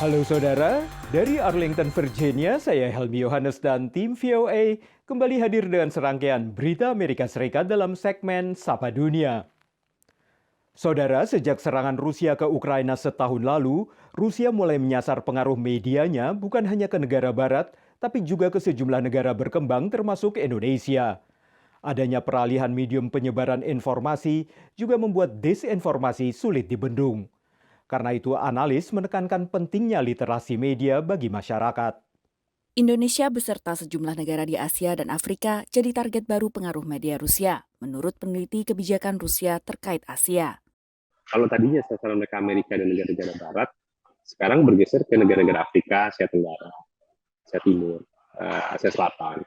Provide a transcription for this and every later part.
Halo saudara, dari Arlington, Virginia, saya Helmi Yohanes dan tim VOA kembali hadir dengan serangkaian berita Amerika Serikat dalam segmen Sapa Dunia. Saudara, sejak serangan Rusia ke Ukraina setahun lalu, Rusia mulai menyasar pengaruh medianya bukan hanya ke negara barat, tapi juga ke sejumlah negara berkembang termasuk Indonesia. Adanya peralihan medium penyebaran informasi juga membuat desinformasi sulit dibendung. Karena itu, analis menekankan pentingnya literasi media bagi masyarakat. Indonesia beserta sejumlah negara di Asia dan Afrika jadi target baru pengaruh media Rusia, menurut peneliti kebijakan Rusia terkait Asia. Kalau tadinya sasaran mereka Amerika dan negara-negara Barat, sekarang bergeser ke negara-negara Afrika, Asia Tenggara, Asia Timur, Asia Selatan.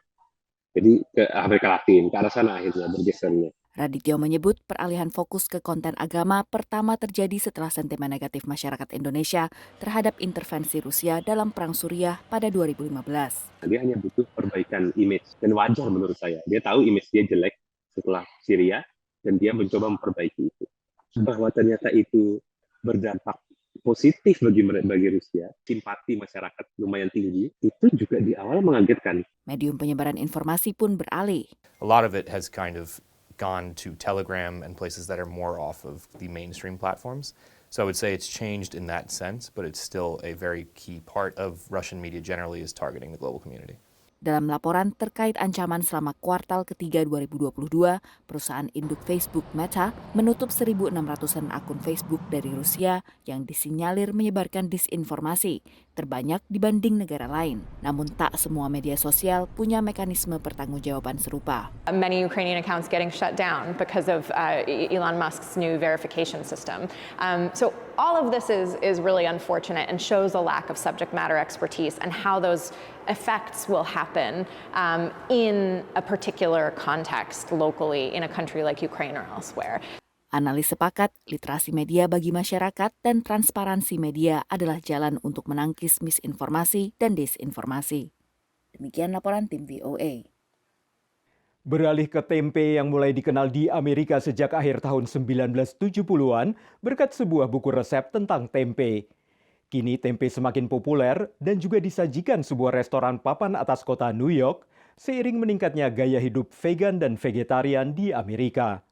Jadi ke Amerika Latin, ke arah sana akhirnya bergesernya. Radityo menyebut peralihan fokus ke konten agama pertama terjadi setelah sentimen negatif masyarakat Indonesia terhadap intervensi Rusia dalam Perang Suriah pada 2015. Dia hanya butuh perbaikan image, dan wajar menurut saya. Dia tahu image dia jelek setelah Syria, dan dia mencoba memperbaiki itu. Bahwa ternyata itu berdampak positif bagi Rusia, simpati masyarakat lumayan tinggi, itu juga di awal mengagetkan. Medium penyebaran informasi pun beralih. A lot of it has kind of gone to Telegram and places that are more off of the mainstream platforms. So I would say it's changed in that sense, but it's still a very key part of Russian media generally is targeting the global community. Dalam laporan terkait ancaman selama kuartal ketiga 2022, perusahaan induk Facebook Meta menutup 1.600-an akun Facebook dari Rusia yang disinyalir menyebarkan disinformasi, terbanyak dibanding negara lain. Namun tak semua media sosial punya mekanisme pertanggungjawaban serupa. Many Ukrainian accounts getting shut down because of Elon Musk's new verification system. So all of this is really unfortunate and shows a lack of subject matter expertise and how those effects will happen in a particular context locally in a country like Ukraine or elsewhere. Analis sepakat, literasi media bagi masyarakat dan transparansi media adalah jalan untuk menangkis misinformasi dan desinformasi. Demikian laporan tim VOA. Beralih ke tempe yang mulai dikenal di Amerika sejak akhir tahun 1970-an berkat sebuah buku resep tentang tempe. Kini tempe semakin populer dan juga disajikan sebuah restoran papan atas kota New York seiring meningkatnya gaya hidup vegan dan vegetarian di Amerika.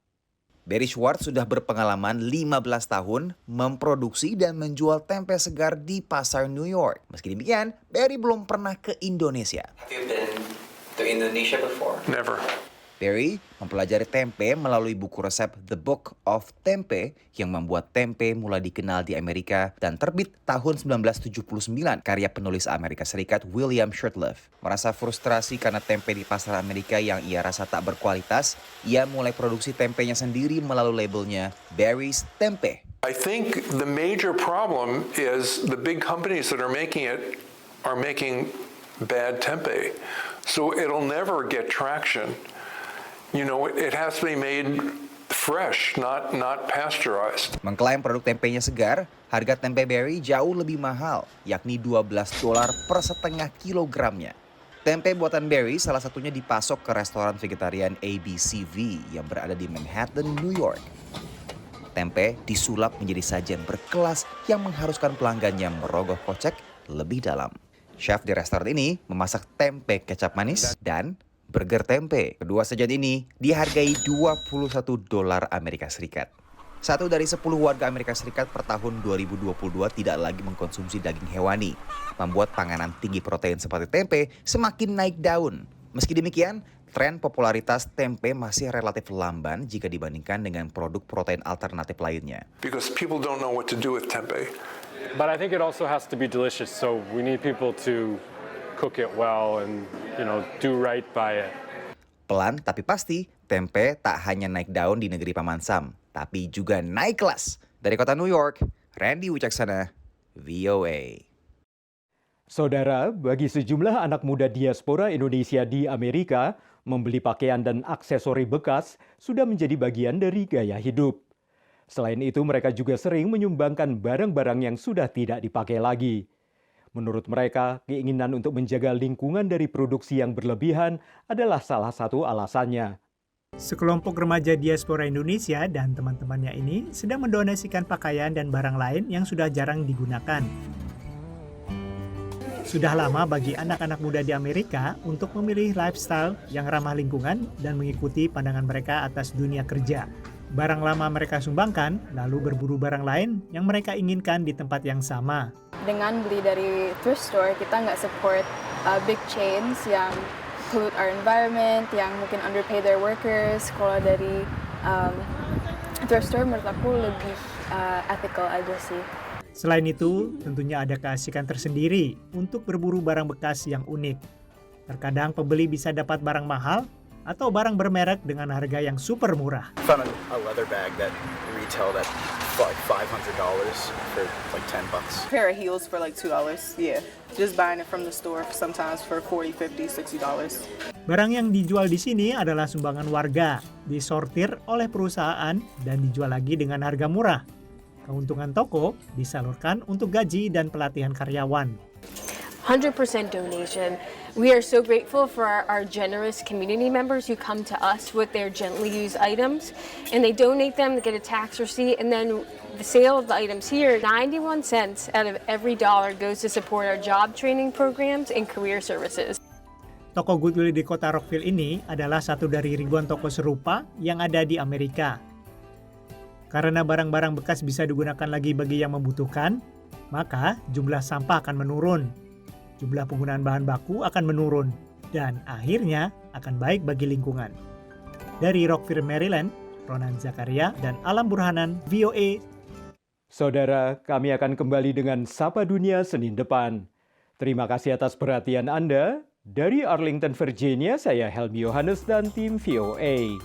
Barry Schwartz sudah berpengalaman 15 tahun memproduksi dan menjual tempe segar di pasar New York. Meski demikian, Barry belum pernah ke Indonesia. Have you been to Indonesia before? Never. Barry mempelajari tempe melalui buku resep The Book of Tempe yang membuat tempe mulai dikenal di Amerika dan terbit tahun 1979 karya penulis Amerika Serikat William Shurtleff. Merasa frustrasi karena tempe di pasar Amerika yang ia rasa tak berkualitas, ia mulai produksi tempenya sendiri melalui labelnya Barry's Tempe. I think the major problem is the big companies that are making it are making bad tempeh. So it'll never get traction. You know, it has to be made fresh, not pasteurized. Mengklaim produk tempenya segar, harga tempe Barry jauh lebih mahal, yakni $12 per setengah kilogramnya. Tempe buatan Barry salah satunya dipasok ke restoran vegetarian ABCV yang berada di Manhattan, New York. Tempe disulap menjadi sajian berkelas yang mengharuskan pelanggannya merogoh kocek lebih dalam. Chef di restoran ini memasak tempe kecap manis dan burger tempe. Kedua sajian ini dihargai $21 Amerika Serikat. 1 dari 10 warga Amerika Serikat per tahun 2022 tidak lagi mengkonsumsi daging hewani, membuat panganan tinggi protein seperti tempe semakin naik daun. Meski demikian, tren popularitas tempe masih relatif lamban jika dibandingkan dengan produk protein alternatif lainnya. Because people don't know what to do with tempeh. But I think it also has to be delicious, so we need people to cook it well and, do right by it. Pelan tapi pasti, tempe tak hanya naik daun di negeri Paman Sam, tapi juga naik kelas. Dari kota New York, Randy Wicaksana, VOA. Saudara, bagi sejumlah anak muda diaspora Indonesia di Amerika, membeli pakaian dan aksesori bekas sudah menjadi bagian dari gaya hidup. Selain itu, mereka juga sering menyumbangkan barang-barang yang sudah tidak dipakai lagi. Menurut mereka, keinginan untuk menjaga lingkungan dari produksi yang berlebihan adalah salah satu alasannya. Sekelompok remaja diaspora Indonesia dan teman-temannya ini sedang mendonasikan pakaian dan barang lain yang sudah jarang digunakan. Sudah lama bagi anak-anak muda di Amerika untuk memilih lifestyle yang ramah lingkungan dan mengikuti pandangan mereka atas dunia kerja. Barang lama mereka sumbangkan, lalu berburu barang lain yang mereka inginkan di tempat yang sama. Dengan beli dari thrift store, kita nggak support big chains yang pollute our environment, yang mungkin underpay their workers. Kalau dari thrift store menurut aku lebih ethical aja sih. Selain itu, tentunya ada keasikan tersendiri untuk berburu barang bekas yang unik. Terkadang pembeli bisa dapat barang mahal atau barang bermerek dengan harga yang super murah. I found a leather bag that retailed at like $500 for like $10. Pair of heels for like $2. Yeah. Just buying it from the store sometimes for $40, $50, $60. Barang yang dijual di sini adalah sumbangan warga, disortir oleh perusahaan dan dijual lagi dengan harga murah. Keuntungan toko disalurkan untuk gaji dan pelatihan karyawan. 100% donation. We are so grateful for our generous community members who come to us with their gently used items, and they donate them to get a tax receipt, and then the sale of the items here, 91 cents out of every dollar goes to support our job training programs and career services. Toko Goodwill di kota Rockville ini adalah satu dari ribuan toko serupa yang ada di Amerika. Karena barang-barang bekas bisa digunakan lagi bagi yang membutuhkan, maka jumlah sampah akan menurun, jumlah penggunaan bahan baku akan menurun, dan akhirnya akan baik bagi lingkungan. Dari Rockville, Maryland, Ronan Zakaria dan Alam Burhanan, VOA. Saudara, kami akan kembali dengan Sapa Dunia Senin depan. Terima kasih atas perhatian Anda. Dari Arlington, Virginia, saya Helmi Yohanes dan tim VOA.